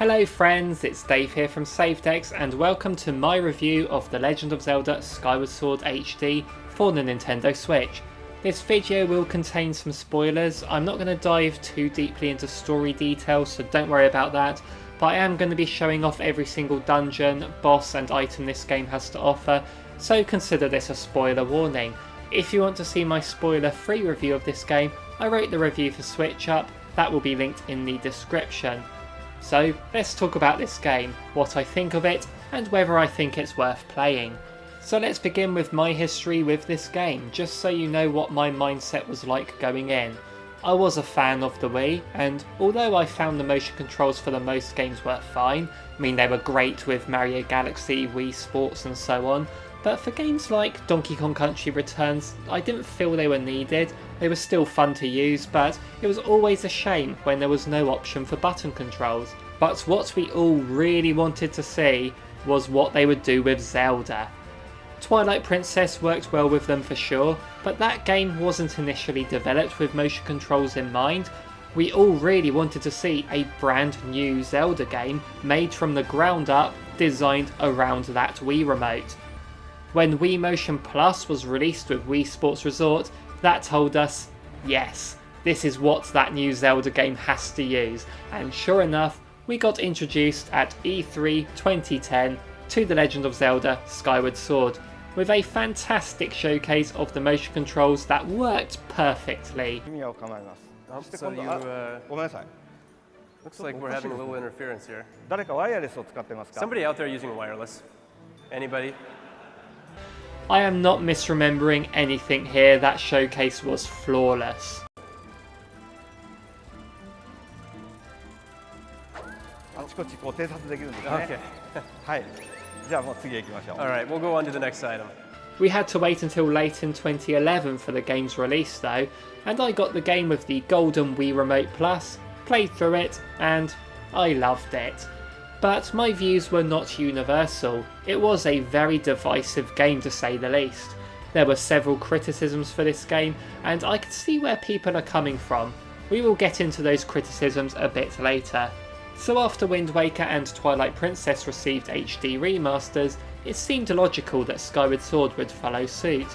Hello friends, it's Dave here from SaveDex and welcome to my review of The Legend of Zelda Skyward Sword HD for the Nintendo Switch. This video will contain some spoilers. I'm not going to dive too deeply into story details, so don't worry about that, but I am going to be showing off every single dungeon, boss and item this game has to offer, so consider this a spoiler warning. If you want to see my spoiler-free review of this game, I wrote the review for Switch Up, that will be linked in the description. So let's talk about this game, what I think of it, and whether I think it's worth playing. So let's begin with my history with this game, just so you know what my mindset was like going in. I was a fan of the Wii, and although I found the motion controls for the most games were fine, I mean they were great with Mario Galaxy, Wii Sports and so on, but for games like Donkey Kong Country Returns, I didn't feel they were needed. They were still fun to use, but it was always a shame when there was no option for button controls. But what we all really wanted to see was what they would do with Zelda. Twilight Princess worked well with them for sure, but that game wasn't initially developed with motion controls in mind. We all really wanted to see a brand new Zelda game made from the ground up, designed around that Wii remote. When Wii Motion Plus was released with Wii Sports Resort, that told us, yes, this is what that new Zelda game has to use, and sure enough, we got introduced at E3 2010 to The Legend of Zelda Skyward Sword, with a fantastic showcase of the motion controls that worked perfectly. Looks like we're having a little interference here. Somebody out there using wireless? Anybody? I am not misremembering anything here, that showcase was flawless. Okay. Alright, we'll go on to the next item. We had to wait until late in 2011 for the game's release though, and I got the game with the golden Wii Remote Plus, played through it, and I loved it. But my views were not universal. It was a very divisive game to say the least. There were several criticisms for this game, and I could see where people are coming from. We will get into those criticisms a bit later. So after Wind Waker and Twilight Princess received HD remasters, it seemed logical that Skyward Sword would follow suit.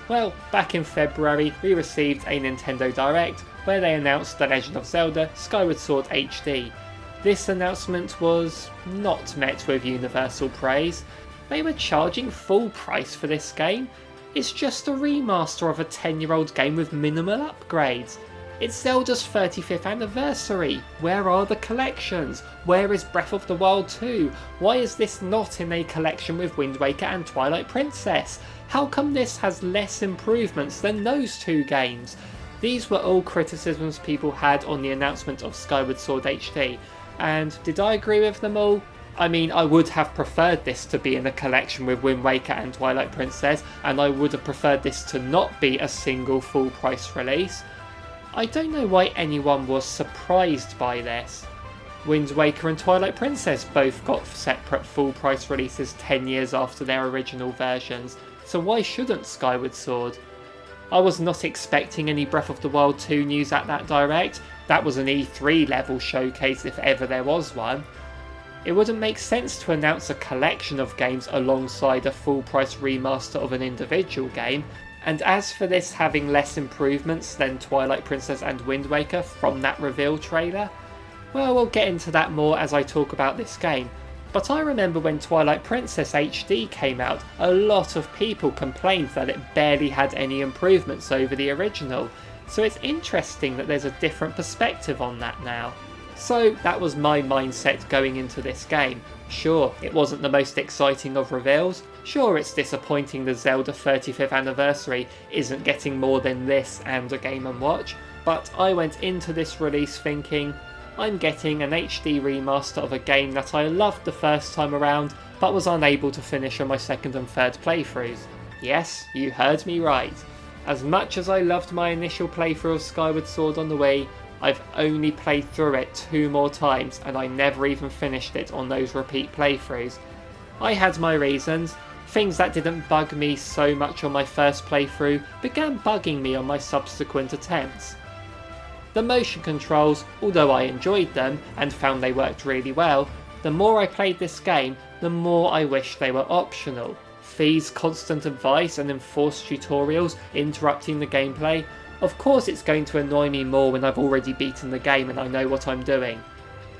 Well, back in February we received a Nintendo Direct where they announced The Legend of Zelda Skyward Sword HD. This announcement was not met with universal praise. They were charging full price for this game. It's just a remaster of a 10-year-old game with minimal upgrades. It's Zelda's 35th anniversary. Where are the collections? Where is Breath of the Wild 2? Why is this not in a collection with Wind Waker and Twilight Princess? How come this has less improvements than those two games? These were all criticisms people had on the announcement of Skyward Sword HD. And did I agree with them all? I mean, I would have preferred this to be in a collection with Wind Waker and Twilight Princess, and I would have preferred this to not be a single full price release. I don't know why anyone was surprised by this. Wind Waker and Twilight Princess both got separate full price releases 10 years after their original versions, so why shouldn't Skyward Sword? I was not expecting any Breath of the Wild 2 news at that Direct. That was an E3 level showcase if ever there was one. It wouldn't make sense to announce a collection of games alongside a full price remaster of an individual game, and as for this having less improvements than Twilight Princess and Wind Waker from that reveal trailer, well, we'll get into that more as I talk about this game. But I remember when Twilight Princess HD came out, a lot of people complained that it barely had any improvements over the original, so it's interesting that there's a different perspective on that now. So that was my mindset going into this game. Sure, it wasn't the most exciting of reveals, sure it's disappointing the Zelda 35th anniversary isn't getting more than this and a Game & Watch, but I went into this release thinking, I'm getting an HD remaster of a game that I loved the first time around, but was unable to finish on my second and third playthroughs. Yes, you heard me right. As much as I loved my initial playthrough of Skyward Sword on the Wii, I've only played through it 2 more times and I never even finished it on those repeat playthroughs. I had my reasons. Things that didn't bug me so much on my first playthrough began bugging me on my subsequent attempts. The motion controls, although I enjoyed them and found they worked really well, the more I played this game, the more I wish they were optional. Fi's constant advice and enforced tutorials interrupting the gameplay, of course it's going to annoy me more when I've already beaten the game and I know what I'm doing.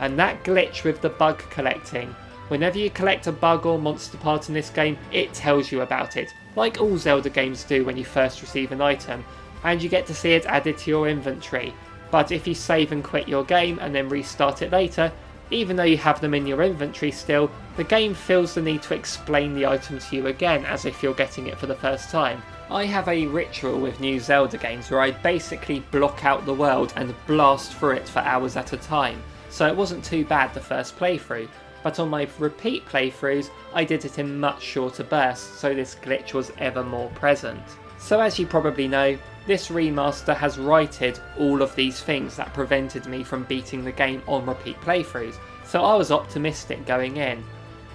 And that glitch with the bug collecting. Whenever you collect a bug or monster part in this game, it tells you about it, like all Zelda games do when you first receive an item, and you get to see it added to your inventory. But if you save and quit your game and then restart it later, even though you have them in your inventory still, the game feels the need to explain the item to you again as if you're getting it for the first time. I have a ritual with new Zelda games where I basically block out the world and blast through it for hours at a time, so it wasn't too bad the first playthrough, but on my repeat playthroughs I did it in much shorter bursts, so this glitch was ever more present. So as you probably know, this remaster has righted all of these things that prevented me from beating the game on repeat playthroughs, so I was optimistic going in.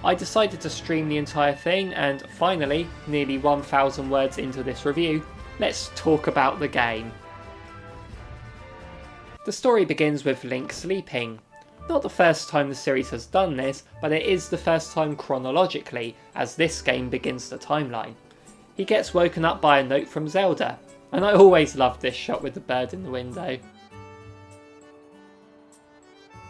I decided to stream the entire thing, and finally, nearly 1,000 words into this review, let's talk about the game. The story begins with Link sleeping. Not the first time the series has done this, but it is the first time chronologically, as this game begins the timeline. He gets woken up by a note from Zelda, and I always loved this shot with the bird in the window.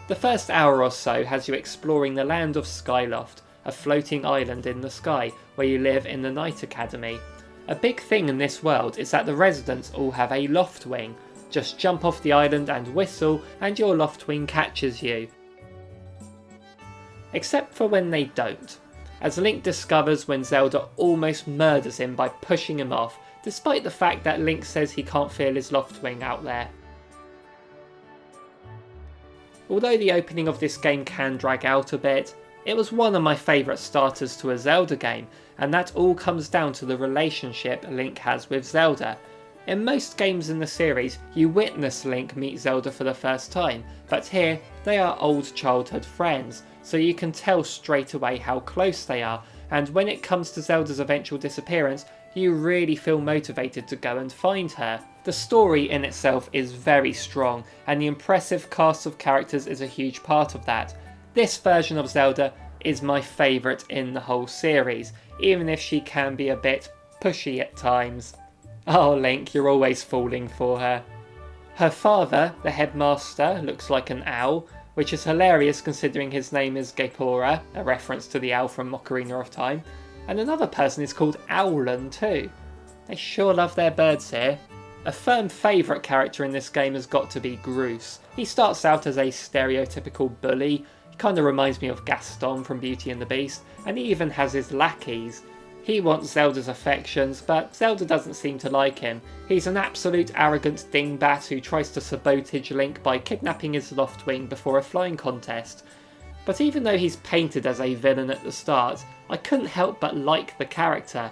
The first hour or so has you exploring the land of Skyloft, a floating island in the sky where you live in the Night Academy. A big thing in this world is that the residents all have a loft wing. Just jump off the island and whistle and your loft wing catches you. Except for when they don't, as Link discovers when Zelda almost murders him by pushing him off, despite the fact that Link says he can't feel his loft wing out there. Although the opening of this game can drag out a bit, it was one of my favourite starters to a Zelda game, and that all comes down to the relationship Link has with Zelda. In most games in the series, you witness Link meet Zelda for the first time, but here they are old childhood friends, so you can tell straight away how close they are, and when it comes to Zelda's eventual disappearance, you really feel motivated to go and find her. The story in itself is very strong, and the impressive cast of characters is a huge part of that. This version of Zelda is my favourite in the whole series, even if she can be a bit pushy at times. Oh Link, you're always falling for her. Her father, the headmaster, looks like an owl, which is hilarious considering his name is Gapora, a reference to the owl from Ocarina of Time, and another person is called Owlan too. They sure love their birds here. A firm favourite character in this game has got to be Groose. He starts out as a stereotypical bully. He kind of reminds me of Gaston from Beauty and the Beast, and he even has his lackeys. He wants Zelda's affections, but Zelda doesn't seem to like him. He's an absolute arrogant dingbat who tries to sabotage Link by kidnapping his loft wing before a flying contest. But even though he's painted as a villain at the start, I couldn't help but like the character.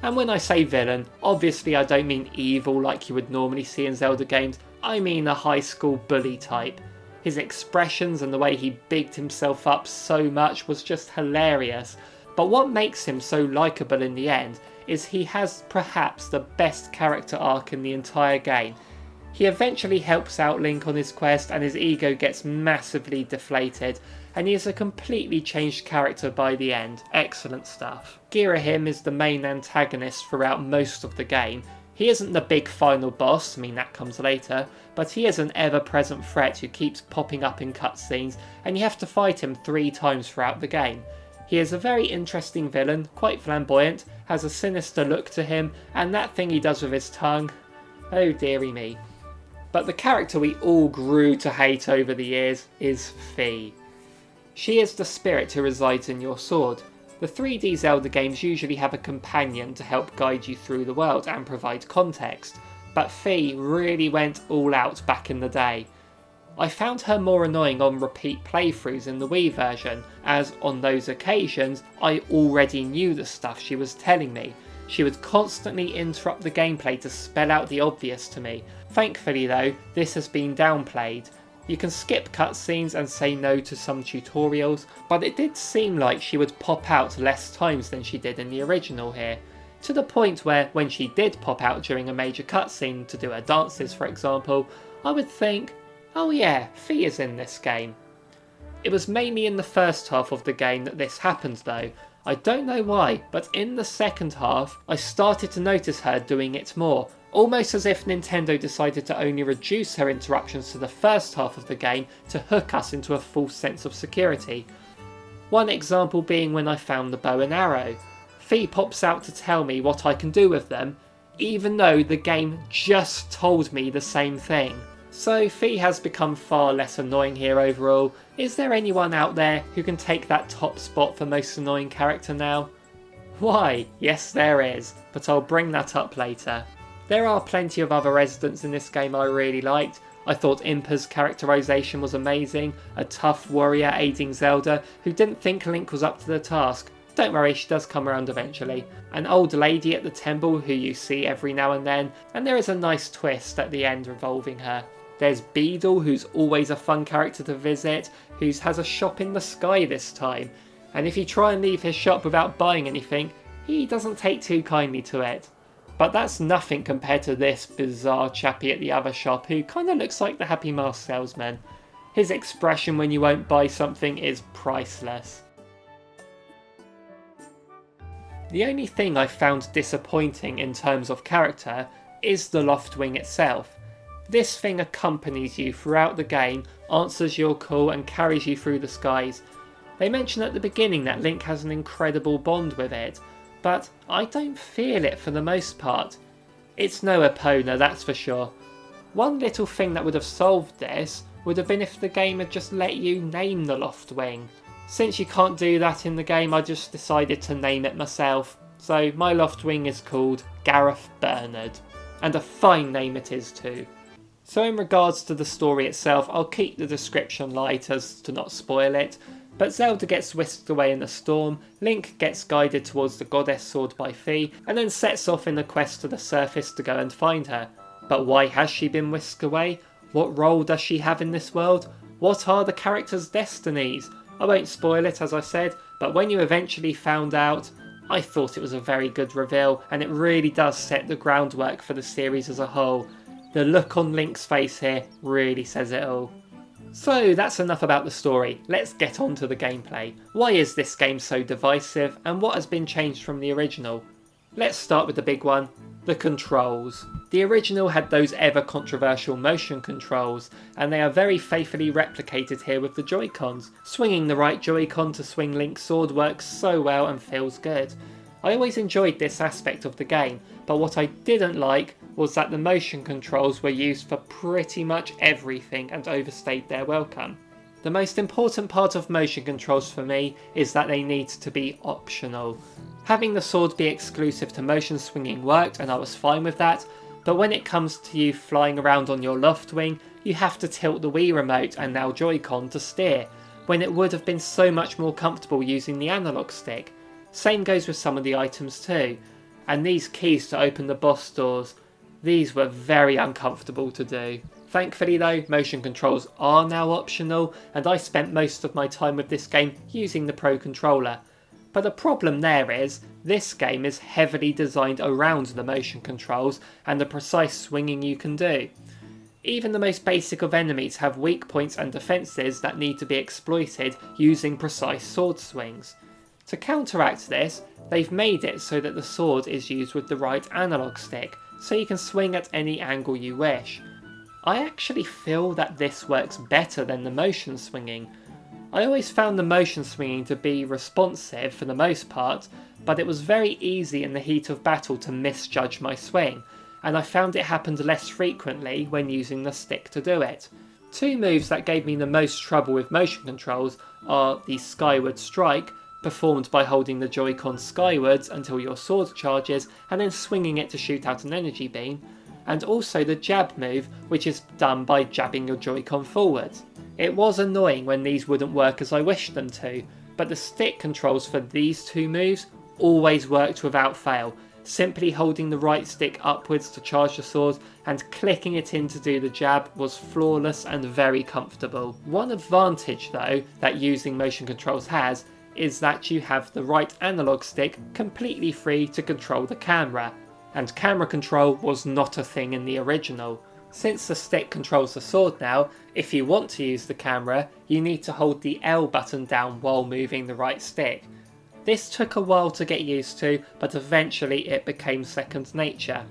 And when I say villain, obviously I don't mean evil like you would normally see in Zelda games, I mean a high school bully type. His expressions and the way he bigged himself up so much was just hilarious. But what makes him so likeable in the end is he has perhaps the best character arc in the entire game. He eventually helps out Link on his quest and his ego gets massively deflated, and he is a completely changed character by the end. Excellent stuff. Girohim is the main antagonist throughout most of the game. He isn't the big final boss, I mean that comes later, but he is an ever-present threat who keeps popping up in cutscenes, and you have to fight him 3 times throughout the game. He is a very interesting villain, quite flamboyant, has a sinister look to him, and that thing he does with his tongue, oh dearie me. But the character we all grew to hate over the years is Fi. She is the spirit who resides in your sword. The 3D Zelda games usually have a companion to help guide you through the world and provide context, but Fi really went all out back in the day. I found her more annoying on repeat playthroughs in the Wii version, as on those occasions I already knew the stuff she was telling me. She would constantly interrupt the gameplay to spell out the obvious to me. Thankfully though, this has been downplayed. You can skip cutscenes and say no to some tutorials, but it did seem like she would pop out less times than she did in the original here. To the point where when she did pop out during a major cutscene to do her dances for example, I would think, Oh yeah, Fi is in this game. It was mainly in the first half of the game that this happened though. I don't know why, but in the second half, I started to notice her doing it more, almost as if Nintendo decided to only reduce her interruptions to the first half of the game to hook us into a false sense of security. One example being when I found the bow and arrow. Fi pops out to tell me what I can do with them, even though the game just told me the same thing. So Fi has become far less annoying here overall. Is there anyone out there who can take that top spot for most annoying character now? Why, yes there is, but I'll bring that up later. There are plenty of other residents in this game I really liked. I thought Impa's characterisation was amazing, a tough warrior aiding Zelda who didn't think Link was up to the task. Don't worry, she does come around eventually. An old lady at the temple who you see every now and then, and there is a nice twist at the end involving her. There's Beedle, who's always a fun character to visit, who has a shop in the sky this time, and if you try and leave his shop without buying anything, he doesn't take too kindly to it. But that's nothing compared to this bizarre chappie at the other shop who kinda looks like the Happy Mask salesman. His expression when you won't buy something is priceless. The only thing I found disappointing in terms of character is the Loftwing itself. This thing accompanies you throughout the game, answers your call and carries you through the skies. They mention at the beginning that Link has an incredible bond with it, but I don't feel it for the most part. It's no Epona, that's for sure. One little thing that would have solved this would have been if the game had just let you name the Loftwing. Since you can't do that in the game, I just decided to name it myself. So my Loftwing is called Gareth Bernard, and a fine name it is too. So in regards to the story itself, I'll keep the description light as to not spoil it, but Zelda gets whisked away in a storm, Link gets guided towards the goddess sword by Fi, and then sets off in a quest to the surface to go and find her. But why has she been whisked away? What role does she have in this world? What are the characters' destinies? I won't spoil it as I said, but when you eventually found out, I thought it was a very good reveal, and it really does set the groundwork for the series as a whole. The look on Link's face here really says it all. So that's enough about the story, let's get on to the gameplay. Why is this game so divisive, and what has been changed from the original? Let's start with the big one, the controls. The original had those ever controversial motion controls, and they are very faithfully replicated here with the Joy-Cons. Swinging the right Joy-Con to swing Link's sword works so well and feels good. I always enjoyed this aspect of the game, but what I didn't like was that the motion controls were used for pretty much everything and overstayed their welcome. The most important part of motion controls for me is that they need to be optional. Having the sword be exclusive to motion swinging worked and I was fine with that, but when it comes to you flying around on your Loftwing, you have to tilt the Wii remote and now Joy-Con to steer, when it would have been so much more comfortable using the analog stick. Same goes with some of the items too, and these keys to open the boss doors, these were very uncomfortable to do. Thankfully though, motion controls are now optional, and I spent most of my time with this game using the Pro Controller. But the problem there is, this game is heavily designed around the motion controls and the precise swinging you can do. Even the most basic of enemies have weak points and defences that need to be exploited using precise sword swings. To counteract this, they've made it so that the sword is used with the right analog stick, so you can swing at any angle you wish. I actually feel that this works better than the motion swinging. I always found the motion swinging to be responsive for the most part, but it was very easy in the heat of battle to misjudge my swing, and I found it happened less frequently when using the stick to do it. Two moves that gave me the most trouble with motion controls are the Skyward Strike, performed by holding the Joy-Con skywards until your sword charges and then swinging it to shoot out an energy beam, and also the jab move, which is done by jabbing your Joy-Con forwards. It was annoying when these wouldn't work as I wished them to, but the stick controls for these two moves always worked without fail, simply holding the right stick upwards to charge the sword and clicking it in to do the jab was flawless and very comfortable. One advantage though that using motion controls has is that you have the right analog stick completely free to control the camera, and camera control was not a thing in the original. Since the stick controls the sword now, if you want to use the camera, you need to hold the L button down while moving the right stick. This took a while to get used to, but eventually it became second nature.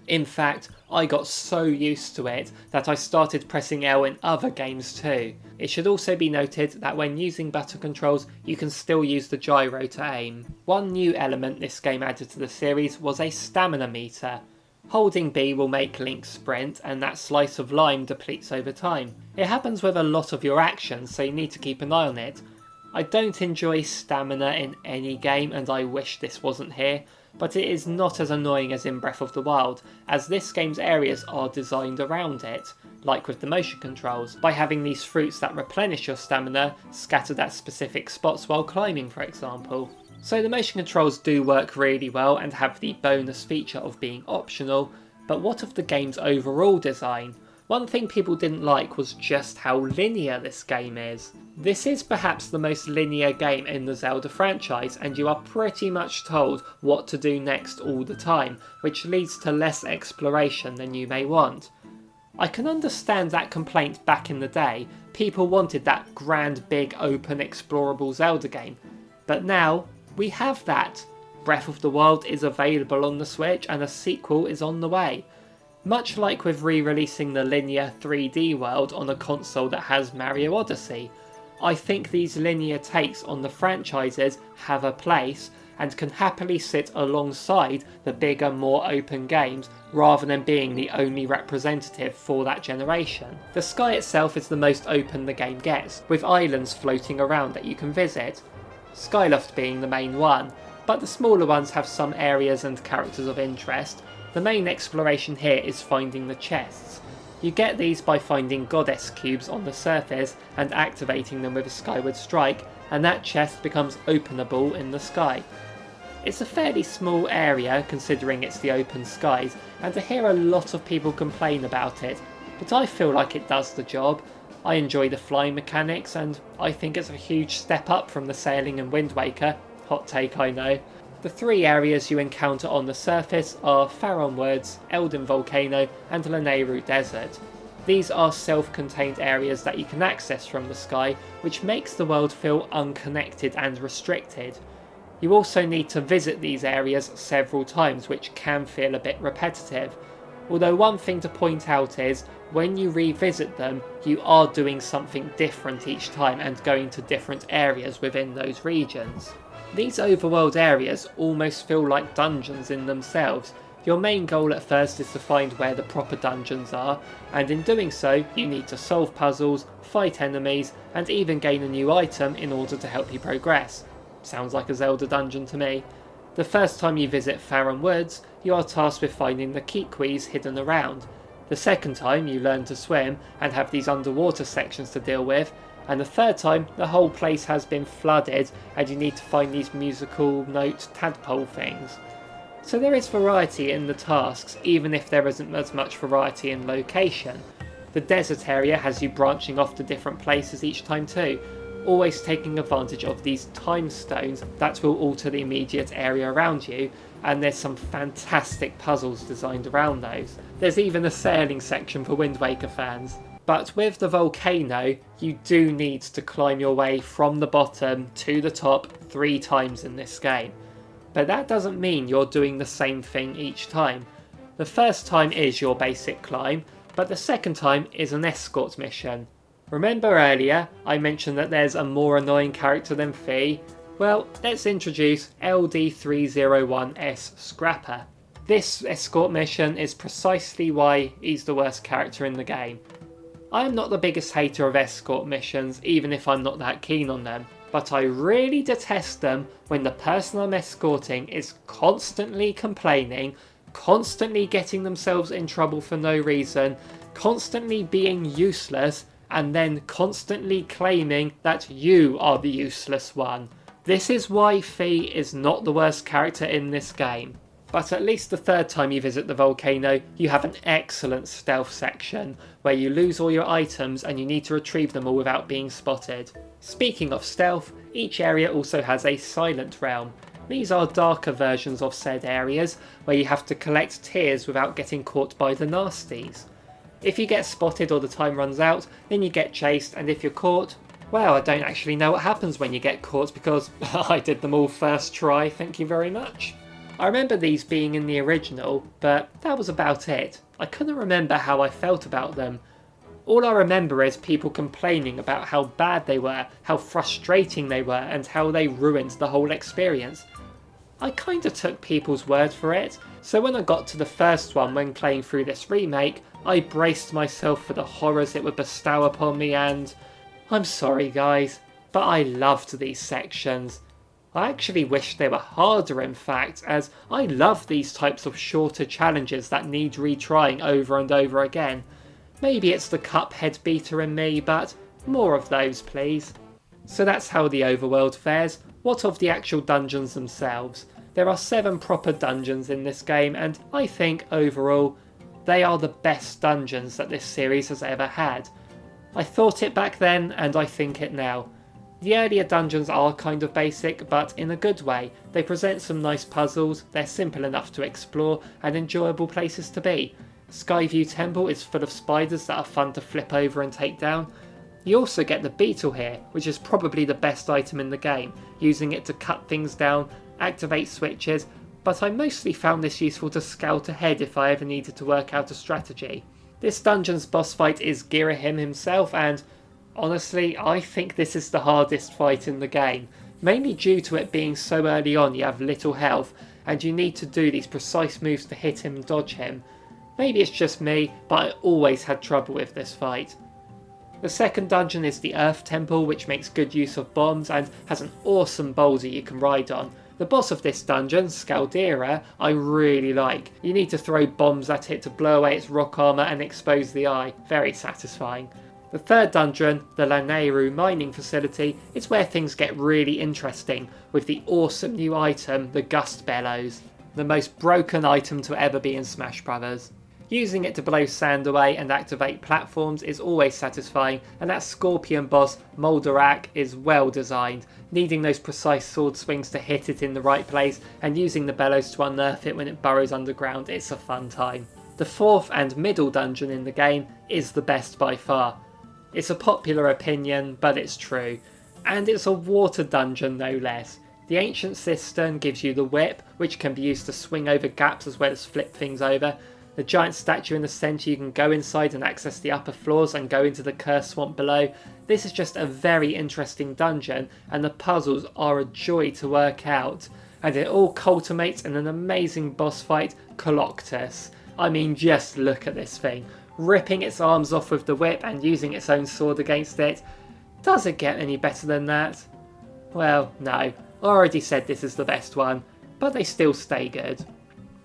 In fact, I got so used to it that I started pressing L in other games too. It should also be noted that when using button controls, you can still use the gyro to aim. One new element this game added to the series was a stamina meter. Holding B will make Link sprint, and that slice of lime depletes over time. It happens with a lot of your actions, so you need to keep an eye on it. I don't enjoy stamina in any game, and I wish this wasn't here, but it is not as annoying as in Breath of the Wild, as this game's areas are designed around it, like with the motion controls, by having these fruits that replenish your stamina scattered at specific spots while climbing, for example. So the motion controls do work really well and have the bonus feature of being optional, but what of the game's overall design? One thing people didn't like was just how linear this game is. This is perhaps the most linear game in the Zelda franchise, and you are pretty much told what to do next all the time, which leads to less exploration than you may want. I can understand that complaint back in the day. People wanted that grand, big, open, explorable Zelda game, but now we have that. Breath of the Wild is available on the Switch and a sequel is on the way. Much like with re-releasing the linear 3D world on a console that has Mario Odyssey, I think these linear takes on the franchises have a place and can happily sit alongside the bigger, more open games rather than being the only representative for that generation. The sky itself is the most open the game gets, with islands floating around that you can visit. Skyloft being the main one, but the smaller ones have some areas and characters of interest. The main exploration here is finding the chests. You get these by finding goddess cubes on the surface and activating them with a skyward strike, and that chest becomes openable in the sky. It's a fairly small area considering it's the open skies, and I hear a lot of people complain about it, but I feel like it does the job. I enjoy the flying mechanics, and I think it's a huge step up from the sailing in Wind Waker. Hot take, I know. The three areas you encounter on the surface are Faron Woods, Elden Volcano and Lanairu Desert. These are self-contained areas that you can access from the sky, which makes the world feel unconnected and restricted. You also need to visit these areas several times, which can feel a bit repetitive. Although one thing to point out is, when you revisit them, you are doing something different each time and going to different areas within those regions. These overworld areas almost feel like dungeons in themselves. Your main goal at first is to find where the proper dungeons are, and in doing so you need to solve puzzles, fight enemies, and even gain a new item in order to help you progress. Sounds like a Zelda dungeon to me. The first time you visit Faron Woods, you are tasked with finding the Kikwis hidden around. The second time you learn to swim and have these underwater sections to deal with, and the third time the whole place has been flooded and you need to find these musical note tadpole things. So there is variety in the tasks, even if there isn't as much variety in location. The desert area has you branching off to different places each time too, always taking advantage of these time stones that will alter the immediate area around you, and there's some fantastic puzzles designed around those. There's even a sailing section for Wind Waker fans. But with the volcano, you do need to climb your way from the bottom to the top 3 times in this game. But that doesn't mean you're doing the same thing each time. The first time is your basic climb, but the second time is an escort mission. Remember earlier I mentioned that there's a more annoying character than Fi? Well, let's introduce LD301S Scrapper. This escort mission is precisely why he's the worst character in the game. I am not the biggest hater of escort missions, even if I'm not that keen on them, but I really detest them when the person I'm escorting is constantly complaining, constantly getting themselves in trouble for no reason, constantly being useless, and then constantly claiming that you are the useless one. This is why Fi is not the worst character in this game. But at least the third time you visit the volcano, you have an excellent stealth section, where you lose all your items and you need to retrieve them all without being spotted. Speaking of stealth, each area also has a silent realm. These are darker versions of said areas, where you have to collect tears without getting caught by the nasties. If you get spotted or the time runs out, then you get chased, and if you're caught, well, I don't actually know what happens when you get caught because I did them all first try, thank you very much. I remember these being in the original, but that was about it. I couldn't remember how I felt about them. All I remember is people complaining about how bad they were, how frustrating they were, and how they ruined the whole experience. I kinda took people's word for it, so when I got to the first one when playing through this remake, I braced myself for the horrors it would bestow upon me, and I'm sorry guys, but I loved these sections. I actually wish they were harder in fact, as I love these types of shorter challenges that need retrying over and over again. Maybe it's the Cuphead beater in me, but more of those please. So that's how the overworld fares. What of the actual dungeons themselves? There are 7 proper dungeons in this game, and I think overall they are the best dungeons that this series has ever had. I thought it back then and I think it now. The earlier dungeons are kind of basic, but in a good way. They present some nice puzzles, they're simple enough to explore and enjoyable places to be. Skyview Temple is full of spiders that are fun to flip over and take down. You also get the beetle here, which is probably the best item in the game, using it to cut things down, activate switches, but I mostly found this useful to scout ahead if I ever needed to work out a strategy. This dungeon's boss fight is Girohim himself, and honestly I think this is the hardest fight in the game, mainly due to it being so early on you have little health and you need to do these precise moves to hit him and dodge him. Maybe it's just me, but I always had trouble with this fight. The second dungeon is the Earth Temple, which makes good use of bombs and has an awesome boulder you can ride on. The boss of this dungeon, Skaldera, I really like. You need to throw bombs at it to blow away its rock armour and expose the eye. Very satisfying. The third dungeon, the Lanairu mining facility, is where things get really interesting, with the awesome new item, the Gust Bellows. The most broken item to ever be in Smash Bros. Using it to blow sand away and activate platforms is always satisfying, and that scorpion boss, Molderak, is well designed, needing those precise sword swings to hit it in the right place and using the bellows to unearth it when it burrows underground. It's a fun time. The fourth and middle dungeon in the game is the best by far. It's a popular opinion, but it's true. And it's a water dungeon no less. The ancient Cistern gives you the whip, which can be used to swing over gaps as well as flip things over. The giant statue in the centre, you can go inside and access the upper floors and go into the cursed swamp below. This is just a very interesting dungeon, and the puzzles are a joy to work out. And it all culminates in an amazing boss fight, Coloctus. I mean, just look at this thing. Ripping its arms off with the whip and using its own sword against it. Does it get any better than that? Well, no. I already said this is the best one, but they still stay good.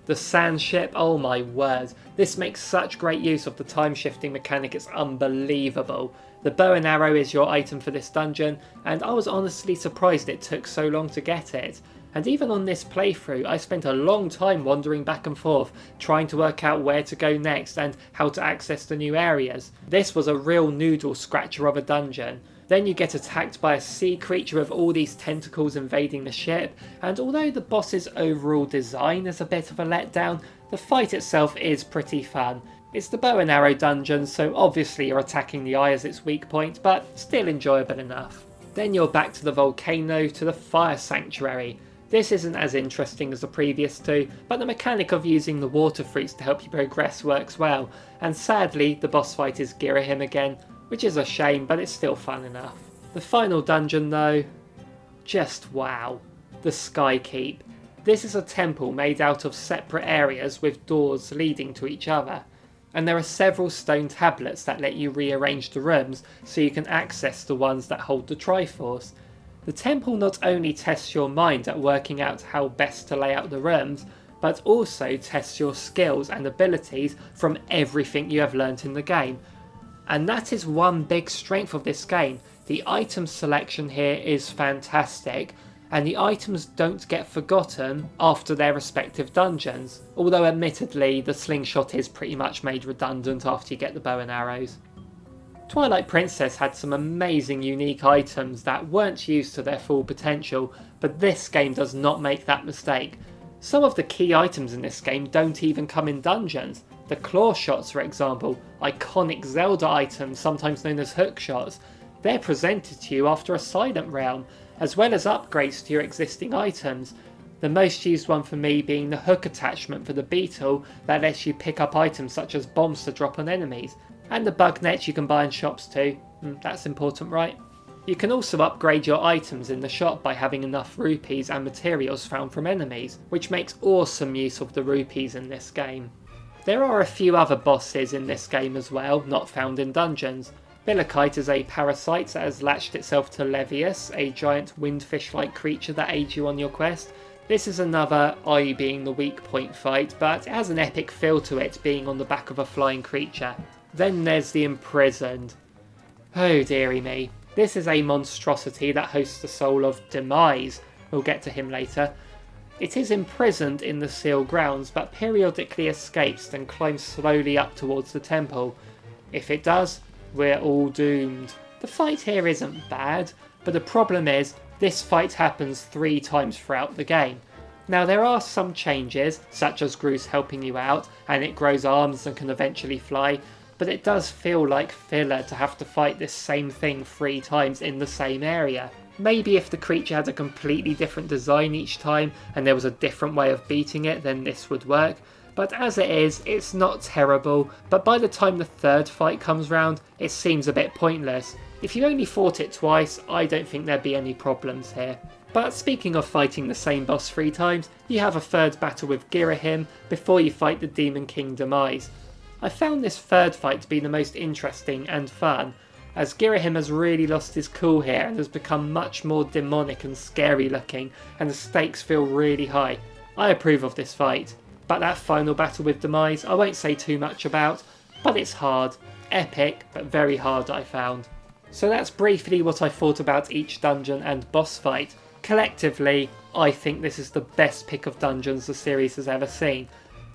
The sand ship, oh my word, this makes such great use of the time shifting mechanic, it's unbelievable. The bow and arrow is your item for this dungeon, and I was honestly surprised it took so long to get it. And even on this playthrough, I spent a long time wandering back and forth, trying to work out where to go next and how to access the new areas. This was a real noodle scratcher of a dungeon. Then you get attacked by a sea creature with all these tentacles invading the ship, and although the boss's overall design is a bit of a letdown, the fight itself is pretty fun. It's the bow and arrow dungeon, so obviously you're attacking the eye as its weak point, but still enjoyable enough. Then you're back to the volcano, to the fire sanctuary. This isn't as interesting as the previous two, but the mechanic of using the water fruits to help you progress works well, and sadly the boss fight is Girohim again, which is a shame, but it's still fun enough. The final dungeon though, just wow. The Sky Keep. This is a temple made out of separate areas with doors leading to each other. And there are several stone tablets that let you rearrange the rooms so you can access the ones that hold the Triforce. The temple not only tests your mind at working out how best to lay out the rooms, but also tests your skills and abilities from everything you have learnt in the game. And that is one big strength of this game. The item selection here is fantastic, and the items don't get forgotten after their respective dungeons, although admittedly the slingshot is pretty much made redundant after you get the bow and arrows. Twilight Princess had some amazing unique items that weren't used to their full potential, but this game does not make that mistake. Some of the key items in this game don't even come in dungeons. The claw shots, for example, iconic Zelda items sometimes known as hook shots, they're presented to you after a silent realm, as well as upgrades to your existing items. The most used one for me being the hook attachment for the beetle that lets you pick up items such as bombs to drop on enemies, and the bug net you can buy in shops too. That's important, right? You can also upgrade your items in the shop by having enough rupees and materials found from enemies, which makes awesome use of the rupees in this game. There are a few other bosses in this game as well, not found in dungeons. Billikite is a parasite that has latched itself to Levius, a giant windfish-like creature that aids you on your quest. This is another I being the weak point fight, but it has an epic feel to it being on the back of a flying creature. Then there's the Imprisoned. Oh dearie me. This is a monstrosity that hosts the soul of Demise. We'll get to him later. It is imprisoned in the sealed grounds, but periodically escapes and climbs slowly up towards the temple. If it does, we're all doomed. The fight here isn't bad, but the problem is, this fight happens 3 times throughout the game. Now there are some changes, such as Groose helping you out, and it grows arms and can eventually fly, but it does feel like filler to have to fight this same thing 3 times in the same area. Maybe if the creature had a completely different design each time and there was a different way of beating it, then this would work. But as it is, it's not terrible, but by the time the 3rd fight comes round, it seems a bit pointless. If you only fought it twice, I don't think there'd be any problems here. But speaking of fighting the same boss 3 times, you have a 3rd battle with Girohim before you fight the Demon King Demise. I found this 3rd fight to be the most interesting and fun, as Girohim has really lost his cool here and has become much more demonic and scary looking, and the stakes feel really high. I approve of this fight. But that final battle with Demise I won't say too much about, but it's hard. Epic, but very hard I found. So that's briefly what I thought about each dungeon and boss fight. Collectively, I think this is the best pick of dungeons the series has ever seen.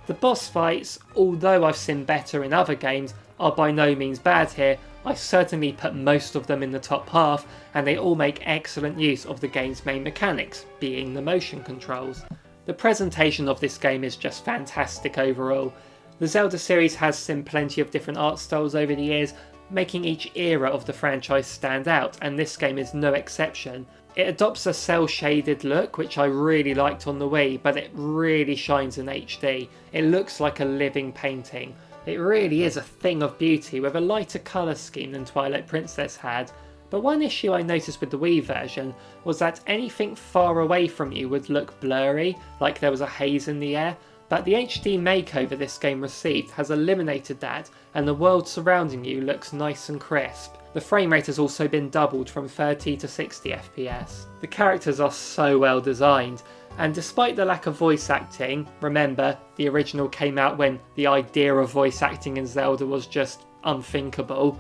The boss fights, although I've seen better in other games, are by no means bad here. I certainly put most of them in the top half, and they all make excellent use of the game's main mechanics, being the motion controls. The presentation of this game is just fantastic overall. The Zelda series has seen plenty of different art styles over the years, making each era of the franchise stand out, and this game is no exception. It adopts a cel-shaded look, which I really liked on the Wii, but it really shines in HD. It looks like a living painting. It really is a thing of beauty with a lighter colour scheme than Twilight Princess had. But one issue I noticed with the Wii version was that anything far away from you would look blurry, like there was a haze in the air, but the HD makeover this game received has eliminated that, and the world surrounding you looks nice and crisp. The frame rate has also been doubled from 30 to 60 FPS. The characters are so well designed, and despite the lack of voice acting, remember, the original came out when the idea of voice acting in Zelda was just unthinkable,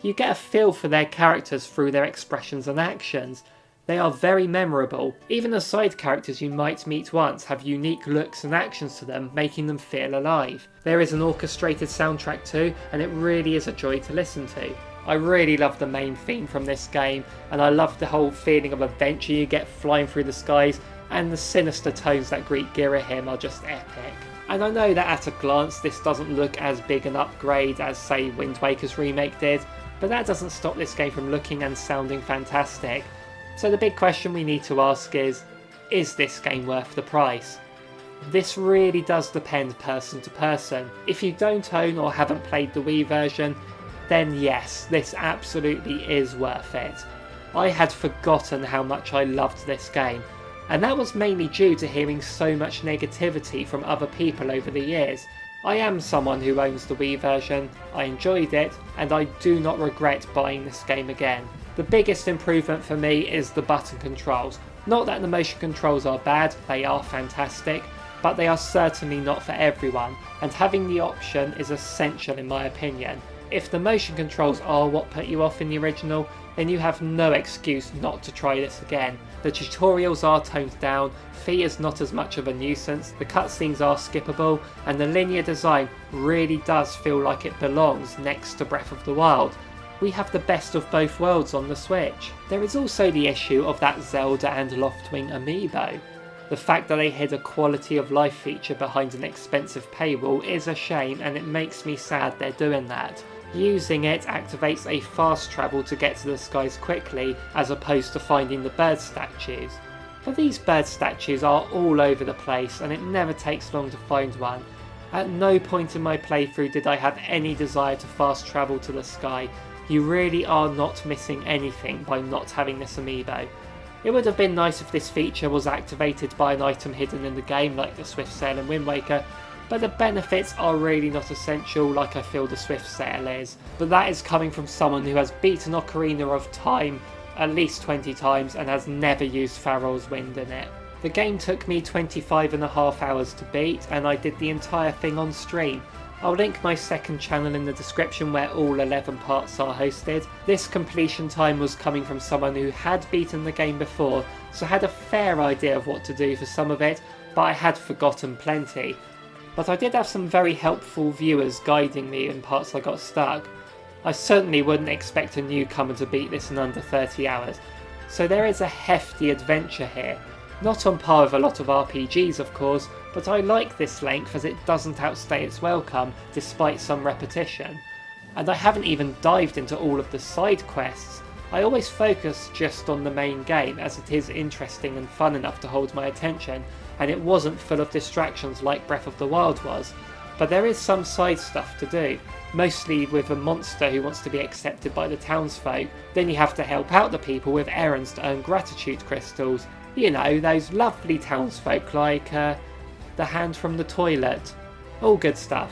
you get a feel for their characters through their expressions and actions. They are very memorable. Even the side characters you might meet once have unique looks and actions to them, making them feel alive. There is an orchestrated soundtrack too, and it really is a joy to listen to. I really love the main theme from this game, and I love the whole feeling of adventure you get flying through the skies, and the sinister tones that greet Girohim are just epic. And I know that at a glance this doesn't look as big an upgrade as say Wind Waker's remake did, but that doesn't stop this game from looking and sounding fantastic. So the big question we need to ask is this game worth the price? This really does depend person to person. If you don't own or haven't played the Wii version, then yes, this absolutely is worth it. I had forgotten how much I loved this game, and that was mainly due to hearing so much negativity from other people over the years. I am someone who owns the Wii version, I enjoyed it, and I do not regret buying this game again. The biggest improvement for me is the button controls. Not that the motion controls are bad, they are fantastic, but they are certainly not for everyone, and having the option is essential in my opinion. If the motion controls are what put you off in the original, then you have no excuse not to try this again. The tutorials are toned down, Fi is not as much of a nuisance, the cutscenes are skippable, and the linear design really does feel like it belongs next to Breath of the Wild. We have the best of both worlds on the Switch. There is also the issue of that Zelda and Loftwing amiibo. The fact that they hid a quality of life feature behind an expensive paywall is a shame, and it makes me sad they're doing that. Using it activates a fast travel to get to the skies quickly, as opposed to finding the bird statues. But these bird statues are all over the place, and it never takes long to find one. At no point in my playthrough did I have any desire to fast travel to the sky. You really are not missing anything by not having this amiibo. It would have been nice if this feature was activated by an item hidden in the game like the Swift Sail in Wind Waker, but the benefits are really not essential like I feel the Swift Sail is. But that is coming from someone who has beaten Ocarina of Time at least 20 times and has never used Farol's Wind in it. The game took me 25.5 hours to beat, and I did the entire thing on stream. I'll link my second channel in the description where all 11 parts are hosted. This completion time was coming from someone who had beaten the game before, so had a fair idea of what to do for some of it, but I had forgotten plenty. But I did have some very helpful viewers guiding me in parts I got stuck. I certainly wouldn't expect a newcomer to beat this in under 30 hours, so there is a hefty adventure here. Not on par with a lot of RPGs of course, but I like this length as it doesn't outstay its welcome despite some repetition. And I haven't even dived into all of the side quests. I always focus just on the main game as it is interesting and fun enough to hold my attention, and it wasn't full of distractions like Breath of the Wild was. But there is some side stuff to do, mostly with a monster who wants to be accepted by the townsfolk. Then you have to help out the people with errands to earn gratitude crystals. You know, those lovely townsfolk like the hand from the toilet. All good stuff.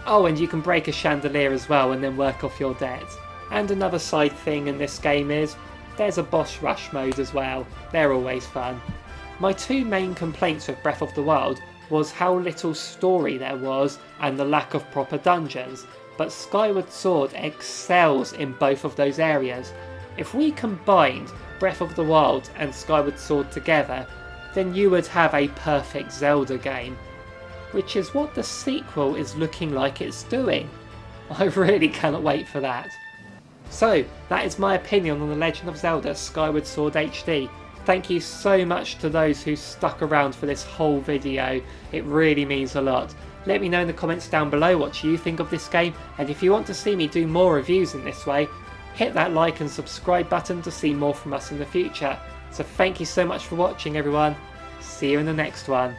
Oh, and you can break a chandelier as well and then work off your debt. And another side thing in this game is, there's a boss rush mode as well. They're always fun. My two main complaints with Breath of the Wild was how little story there was and the lack of proper dungeons, but Skyward Sword excels in both of those areas. If we combined Breath of the Wild and Skyward Sword together, then you would have a perfect Zelda game, which is what the sequel is looking like it's doing. I really cannot wait for that. So, that is my opinion on The Legend of Zelda Skyward Sword HD. Thank you so much to those who stuck around for this whole video, it really means a lot. Let me know in the comments down below what you think of this game, and if you want to see me do more reviews in this way, hit that like and subscribe button to see more from us in the future. So thank you so much for watching everyone, see you in the next one.